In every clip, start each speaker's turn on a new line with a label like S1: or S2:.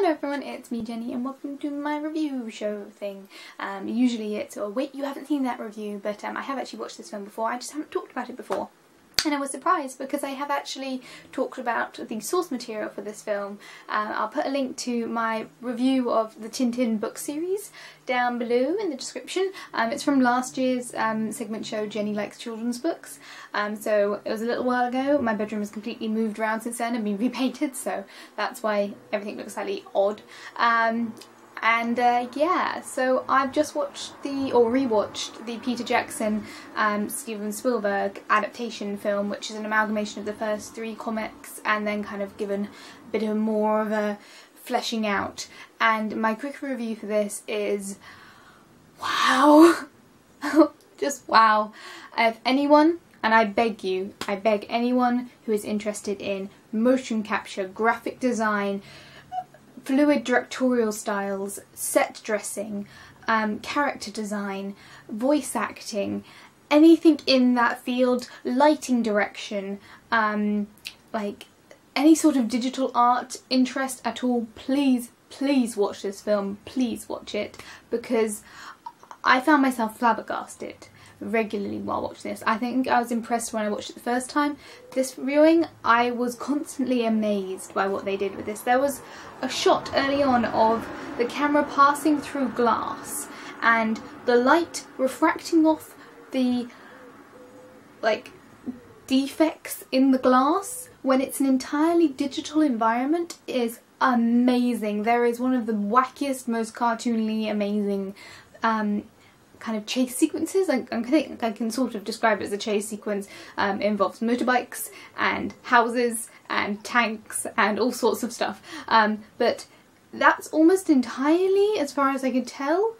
S1: Hello everyone, it's me Jenny and welcome to my review show thing. Usually it's, oh wait, you haven't seen that review, but I have actually watched this film before, I just haven't talked about it before. And I was surprised because I have actually talked about the source material for this film. I'll put a link to my review of the Tintin book series down below in the description. It's from last year's segment show Jenny Likes Children's Books. So it was a little while ago. My bedroom has completely moved around since then and been repainted, so that's why everything looks slightly odd. Yeah, so I've just watched or rewatched the Peter Jackson Steven Spielberg adaptation film, which is an amalgamation of the first 3 comics and then kind of given a bit of more of a fleshing out. And my quick review for this is wow. Just wow. If anyone, and I beg anyone who is interested in motion capture, graphic design, fluid directorial styles, set dressing, character design, voice acting, anything in that field, lighting direction, like any sort of digital art interest at all, please watch this film, please watch it, because I found myself flabbergasted regularly while watching this. I think I was impressed when I watched it the first time. This viewing, I was constantly amazed by what they did with this. There was a shot early on of the camera passing through glass and the light refracting off the defects in the glass when it's an entirely digital environment is amazing. There is one of the wackiest, most cartoonily amazing kind of chase sequences. I think I can sort of describe it as a chase sequence. It involves motorbikes and houses and tanks and all sorts of stuff. But that's almost entirely, as far as I can tell,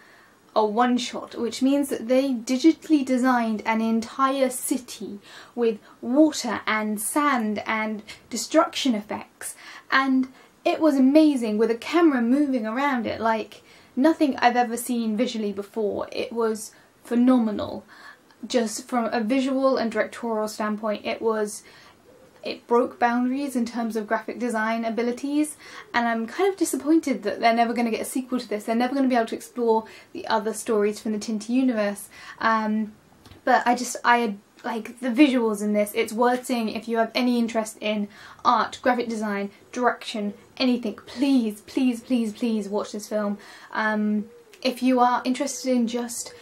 S1: a one-shot, which means that they digitally designed an entire city with water and sand and destruction effects. And it was amazing, with a camera moving around it like nothing I've ever seen visually before. It was phenomenal. Just from a visual and directorial standpoint, it broke boundaries in terms of graphic design abilities, and I'm kind of disappointed that they're never going to get a sequel to this. They're never going to be able to explore the other stories from the Tintin universe. But I like the visuals in this. It's worth seeing if you have any interest in art, graphic design, direction, anything. Please watch this film. If you are interested in just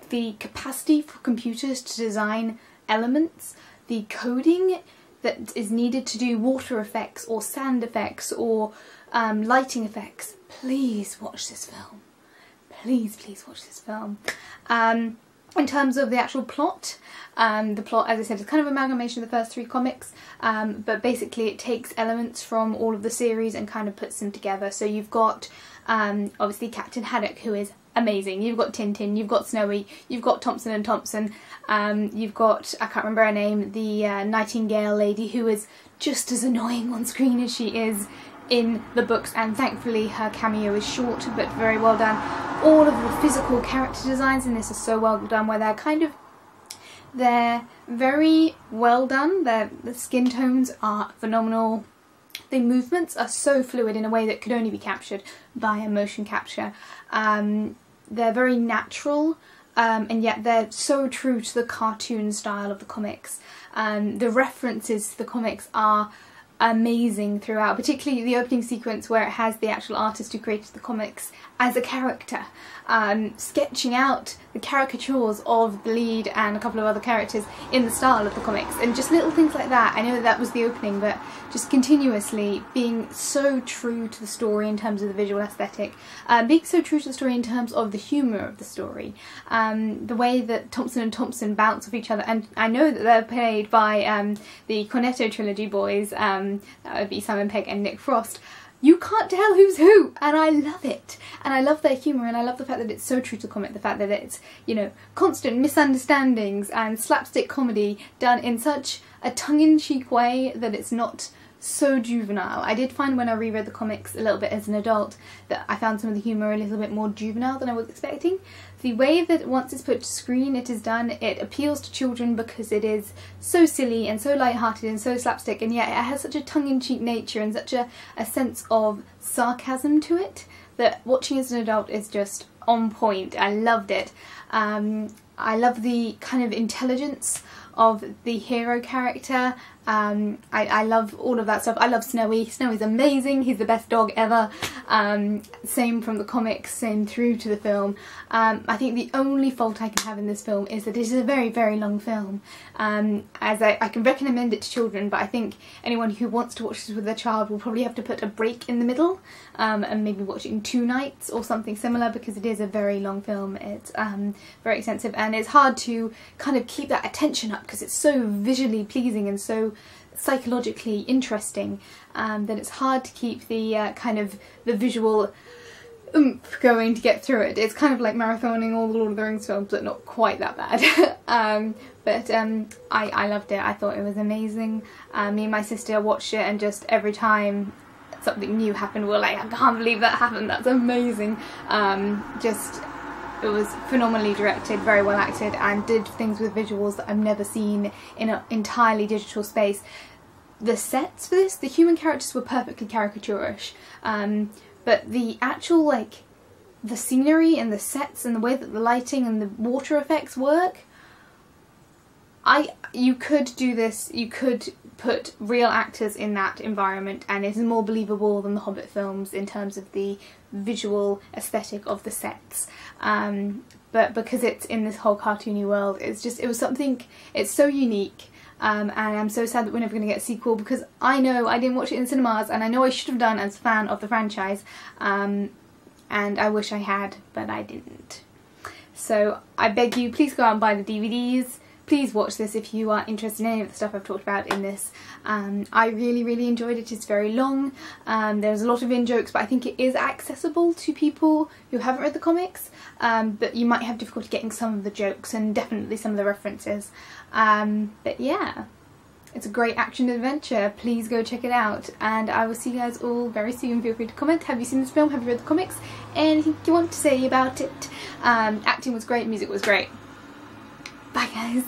S1: the capacity for computers to design elements, the coding that is needed to do water effects or sand effects or lighting effects, please watch this film. Please watch this film. In terms of the actual plot, the plot, as I said, is kind of an amalgamation of the first 3 comics, but basically it takes elements from all of the series and kind of puts them together. So you've got obviously Captain Haddock, who is amazing. You've got Tintin, you've got Snowy, you've got Thompson and Thompson, you've got, I can't remember her name, the Nightingale lady, who is just as annoying on screen as she is in the books, and thankfully her cameo is short but very well done. All of the physical character designs in this are so well done, where they're very well done. The skin tones are phenomenal. The movements are so fluid in a way that could only be captured via motion capture. They're very natural, and yet they're so true to the cartoon style of the comics. The references to the comics are amazing throughout, particularly the opening sequence where it has the actual artist who created the comics as a character, sketching out the caricatures of the lead and a couple of other characters in the style of the comics, and just little things like that. I know that was the opening, but just continuously being so true to the story in terms of the visual aesthetic, being so true to the story in terms of the humour of the story, the way that Thompson and Thompson bounce off each other, and I know that they're played by the Cornetto trilogy boys, that would be Simon Pegg and Nick Frost. You can't tell who's who, and I love it. And I love their humour, and I love the fact that it's so true to the comic, the fact that it's, you know, constant misunderstandings and slapstick comedy done in such a tongue-in-cheek way that it's not so juvenile. I did find when I reread the comics a little bit as an adult that I found some of the humour a little bit more juvenile than I was expecting. The way that once it's put to screen it is done, it appeals to children because it is so silly and so light-hearted and so slapstick, and yet it has such a tongue-in-cheek nature and such a sense of sarcasm to it that watching as an adult is just on point. I loved it. I love the kind of intelligence of the hero character. I love all of that stuff. I love Snowy. Snowy's amazing. He's the best dog ever. Same from the comics, same through to the film. I think the only fault I can have in this film is that it is a very, very long film. As I can recommend it to children, but I think anyone who wants to watch this with their child will probably have to put a break in the middle and maybe watch it in 2 nights or something similar, because it is a very long film. It's very extensive, and it's hard to kind of keep that attention up because it's so visually pleasing and so psychologically interesting that it's hard to keep the kind of the visual oomph going to get through it. It's kind of like marathoning all the Lord of the Rings films, but not quite that bad. I loved it. I thought it was amazing. Me and my sister watched it, and just every time something new happened, we were like, I can't believe that happened, that's amazing. It was phenomenally directed, very well acted, and did things with visuals that I've never seen in an entirely digital space. The sets for this, the human characters were perfectly caricaturish, but the actual, like, the scenery and the sets and the way that the lighting and the water effects work, you could do this, you could put real actors in that environment and it's more believable than the Hobbit films in terms of the visual aesthetic of the sets. But because it's in this whole cartoony world, it was something, it's so unique. And I'm so sad that we're never going to get a sequel, because I know I didn't watch it in cinemas, and I know I should have done as a fan of the franchise, and I wish I had, but I didn't. So I beg you, please go out and buy the DVDs. Please watch this if you are interested in any of the stuff I've talked about in this. I really, really enjoyed it. It's very long. There's a lot of in-jokes, but I think it is accessible to people who haven't read the comics. But you might have difficulty getting some of the jokes and definitely some of the references. But yeah, it's a great action adventure. Please go check it out. And I will see you guys all very soon. Feel free to comment. Have you seen this film? Have you read the comics? Anything you want to say about it? Acting was great. Music was great. Bye guys.